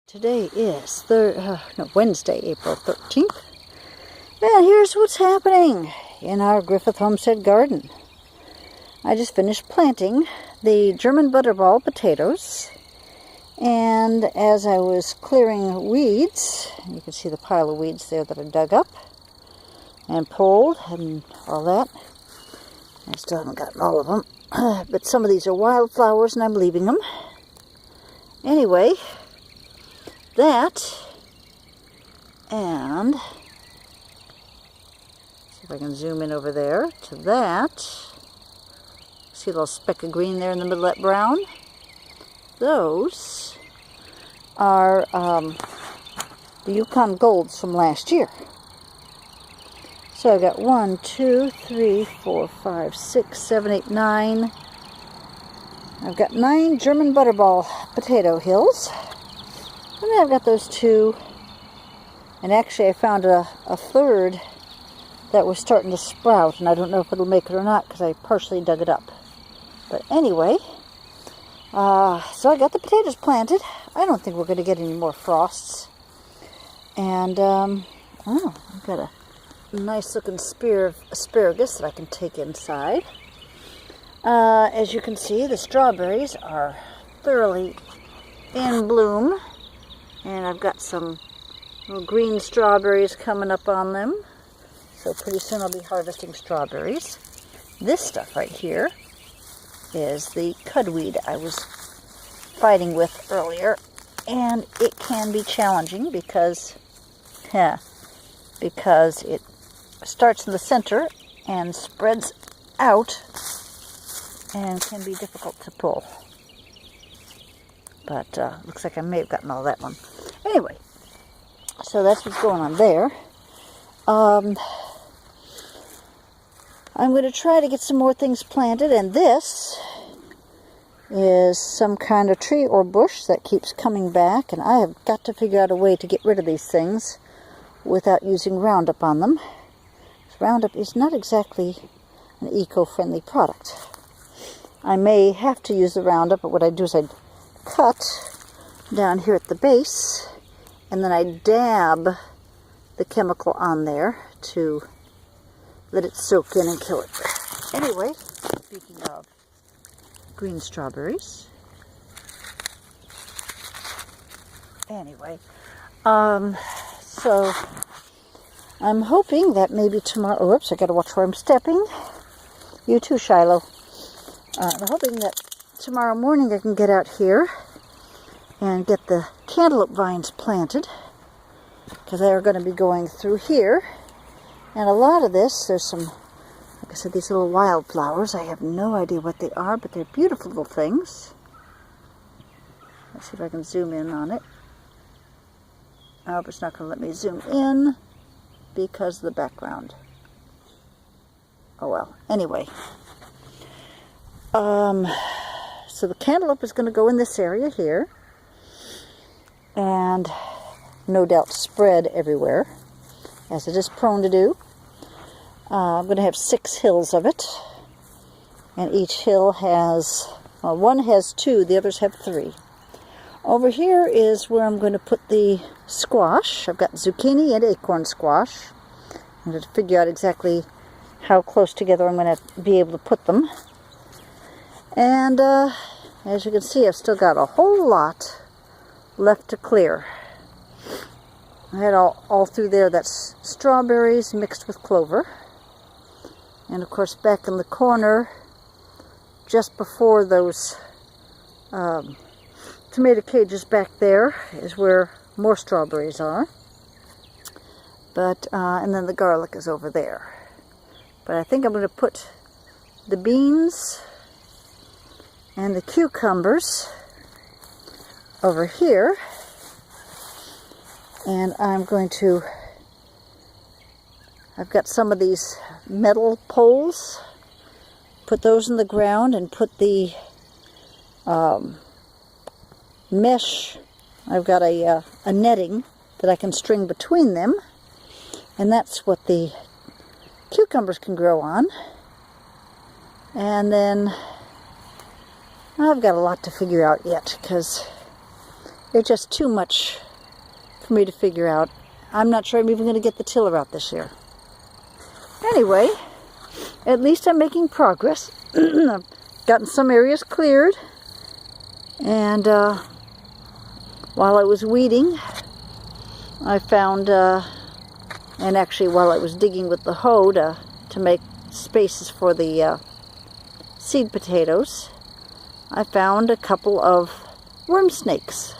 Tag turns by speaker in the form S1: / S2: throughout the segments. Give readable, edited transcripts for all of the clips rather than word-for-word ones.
S1: Today is Wednesday, April 13th, and here's what's happening in our Griffith Homestead garden. I just finished planting the German butterball potatoes, and as I was clearing weeds, you can see the pile of weeds there that I dug up and pulled and all that. I still haven't gotten all of them, but some of these are wildflowers and I'm leaving them. Anyway, that, and see if I can zoom in over there to that. See a little speck of green there in the middle of that brown? Those are the Yukon Golds from last year. So I got 1, 2, 3, 4, 5, 6, 7, 8, 9. I've got 9 German butterball potato hills. And then I've got those 2, and actually I found a third that was starting to sprout, and I don't know if it'll make it or not because I partially dug it up. But anyway, so I got the potatoes planted. I don't think we're going to get any more frosts. And, I've got a nice looking spear of asparagus that I can take inside. As you can see, the strawberries are thoroughly in bloom. And I've got some little green strawberries coming up on them. So pretty soon I'll be harvesting strawberries. This stuff right here is the cudweed I was fighting with earlier. And it can be challenging because it starts in the center and spreads out and can be difficult to pull. But looks like I may have gotten all that one. Anyway, so that's what's going on there. I'm going to try to get some more things planted, and this is some kind of tree or bush that keeps coming back, and I have got to figure out a way to get rid of these things without using Roundup on them. Roundup is not exactly an eco-friendly product. I may have to use the Roundup, but what I do is I cut down here at the base, and then I dab the chemical on there to let it soak in and kill it. Anyway, speaking of green strawberries, so I'm hoping that maybe tomorrow, oops, I gotta watch where I'm stepping. You too, Shiloh. I'm hoping that tomorrow morning I can get out here and get the cantaloupe vines planted, because they are going to be going through here. And a lot of this, there's some, like I said, these little wildflowers. I have no idea what they are, but they're beautiful little things. Let's see if I can zoom in on it. Oh, it's not going to let me zoom in because of the background. Oh well, anyway. So the cantaloupe is going to go in this area here, and no doubt spread everywhere, as it is prone to do. I'm going to have 6 hills of it, and each hill has, well, one has 2, the others have 3. Over here is where I'm going to put the squash. I've got zucchini and acorn squash. I'm going to figure out exactly how close together I'm going to be able to put them. And as you can see, I've still got a whole lot left to clear. I had all through there, that's strawberries mixed with clover. And of course back in the corner, just before those tomato cages back there, is where more strawberries are. But, and then the garlic is over there. But I think I'm going to put the beans and the cucumbers over here, and I'm going to, I've got some of these metal poles, put those in the ground and put the mesh, I've got a netting that I can string between them, and that's what the cucumbers can grow on. And then I've got a lot to figure out yet, because They're just too much for me to figure out. I'm not sure I'm even going to get the tiller out this year. Anyway, at least I'm making progress. I've gotten some areas cleared. And while I was weeding, I found, and actually while I was digging with the hoe to make spaces for the seed potatoes, I found a couple of worm snakes,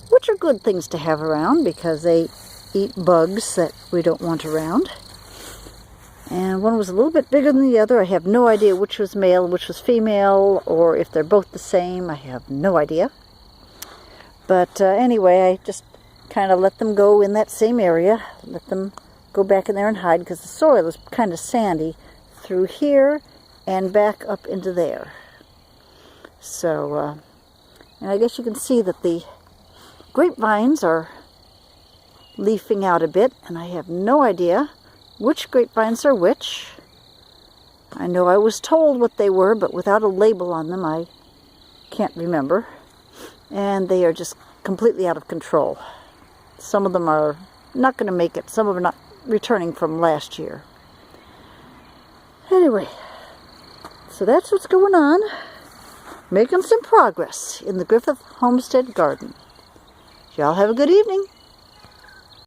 S1: which are good things to have around because they eat bugs that we don't want around. And one was a little bit bigger than the other. I have no idea which was male, which was female, or if they're both the same. I have no idea. But anyway, I just kind of let them go in that same area. Let them go back in there and hide because the soil is kind of sandy through here and back up into there. So, and I guess you can see that the grapevines are leafing out a bit, and I have no idea which grapevines are which. I know I was told what they were, but without a label on them, I can't remember. And they are just completely out of control. Some of them are not going to make it. Some of them are not returning from last year. Anyway, so that's what's going on. Making some progress in the Griffith Homestead garden. Y'all have a good evening.